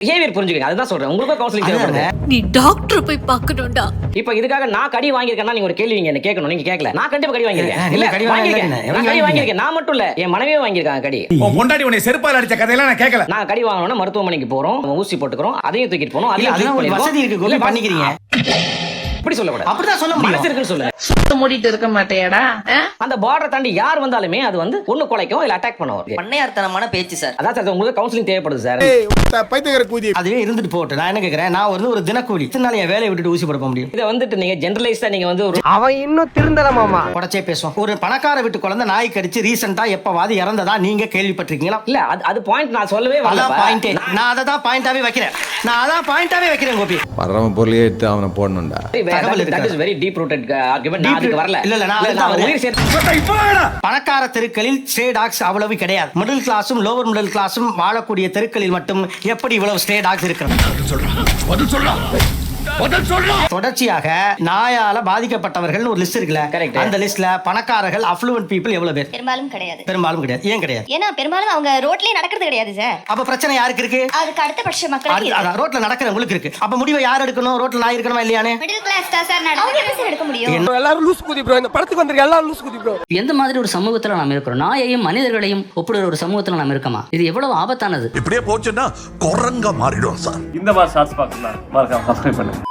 Behaviour புரிஞ்சுக்கங்க. அதுதான் சொல்றேன். உங்களுக்கு கவுன்சிலிங் தேவைப்படுது. நீ டாக்டர் போய் பார்க்கணும்டா. இப்போ இதுக்காக நான் கடி வாங்கியிருக்கேன்னா நீங்க ஒரு கேள்வி என்ன கேட்கணும். நீங்க கேட்கல. நான் கண்டிப்பா கடி வாங்கியிருக்கேன். இல்ல, கடி வாங்கியிருக்கேன். நான் கடி வாங்கியிருக்கேன். நான் மட்டும் இல்ல, என் மனைவியே வாங்கியிருக்காங்க கடி. உன் பொண்டாட்டி உன்னை செருப்பால் அடிச்ச கதையெல்லாம் நான் கேட்கல. நான் கடி வாங்கணும்னா மருத்துவமனைக்கு போறோம், ஊசி போட்டுக்கிறோம், அதையும் தூக்கிட்டு போறோம். இல்ல, அதெல்லாம் ஒரு வசதி இருக்கு, கோபி, பண்ணிக்கிறீங்க. இப்படி சொல்லக்கூடாது. அப்படிதான் சொல்ல முடியும். மனசு இருக்குன்னு சொல்லுங்க. மூடிட்டு இருக்க மாட்டேடா. அந்த பார்டர் தாண்டி யார் வந்தாலுமே அது வந்து ஒண்ணு கொலைக்கும் இல்ல அட்டாக் பண்ணுவாங்க. பண்ணையார்த்தனமான பேச்சு சார். அதான் சார் உங்களுக்கு கவுன்சிலிங் தேவைப்படுது சார். பைத்தியக்கார கூதி. அதுவே இருந்துட்டு போட்டு நான் என்ன கேக்குறேன், நான் வந்து ஒரு தினக்கூலி எத்தனை என் வேலையை விட்டுட்டு ஊசி போட முடியும்? இதை வந்துட்டு நீங்க ஜெனரலைஸ்டா நீங்க வந்து ஒரு அவன் இன்னும் திருந்தலமாமா உடச்சே பேசுவோம். ஒரு பணக்கார வீட்டு குழந்தை நாய் கடிச்சு ரீசெண்டா எப்பவாது இறந்ததா நீங்க கேள்விப்பட்டிருக்கீங்களா? இல்ல அது பாயிண்ட் நான் சொல்லவே வரல. அதான் பாயிண்டே. நான் அதை தான் பாயிண்டாவே வைக்கிறேன். கோபி. வர்றவன் பொருளையே எடுத்து அவனை போடணும்டா. That is very deep rooted argument. நான் அதுக்கு வரல. இல்ல, நான் அதுதான் வரேன். பணக்கார தெருக்களில் ஸ்ட்ரே டாக்ஸ் அவ்வளவு கிடையாது. மிடில் கிளாஸும் லோவர் மிடில் கிளாஸும் வாழக்கூடிய தெருக்களில் மட்டும் எப்படி இவ்வளவு ஸ்ட்ரே டாக்ஸ் இருக்கிறது? தொடர்ச்சியாக நாயால பாதிக்கப்பட்டவர்கள் ஒரு லிஸ்ட் இருக்குல்ல, அந்த லிஸ்ட்ல பணக்காரர்கள் அஃப்ளூவன்ட் பீப்புள் எவ்வளவு பேர்? பெரும்பாலும் கிடையாது. ஏன் கிடையாது? ஏன்னா பெரும்பாலும் அவங்க ரோட்லயே நடக்கிறது கிடையாது சார். அப்ப பிரச்சனை யாருக்கு இருக்கு? அதுக்கு அடுத்த பட்ச மக்களுக்கு ரோட்ல நடக்கிறவங்களுக்கு இருக்கு. அப்ப முடிவை யார் எடுக்கணும்? ரோட்ல நாய் இருக்கணுமா இல்லையானே? மிடில் கிளாஸ் தான் சார் அவங்க எப்படி சார் எடுக்க முடியும்? எல்லாரும் லூஸ் குதி ப்ரோ. இந்த படத்துக்கு வந்திருக்க எல்லாரும் லூஸ் குதி ப்ரோ. எந்த மாதிரி ஒரு சமூகத்துல நாம் இருக்கிறோம்? நாயையும் மனிதர்களையும் ஒப்பிடுற ஒரு சமூகத்துல நாம் இருக்கமா? இது எவ்வளவு ஆபத்தானது. இப்படியே போச்சுன்னா குரங்கா மாறிடும் சார். இந்த மாதிரி ஷார்ட்ஸ் பார்க்கலாம். மறக்காம சப்ஸ்கிரைப் பண்ணுங்க.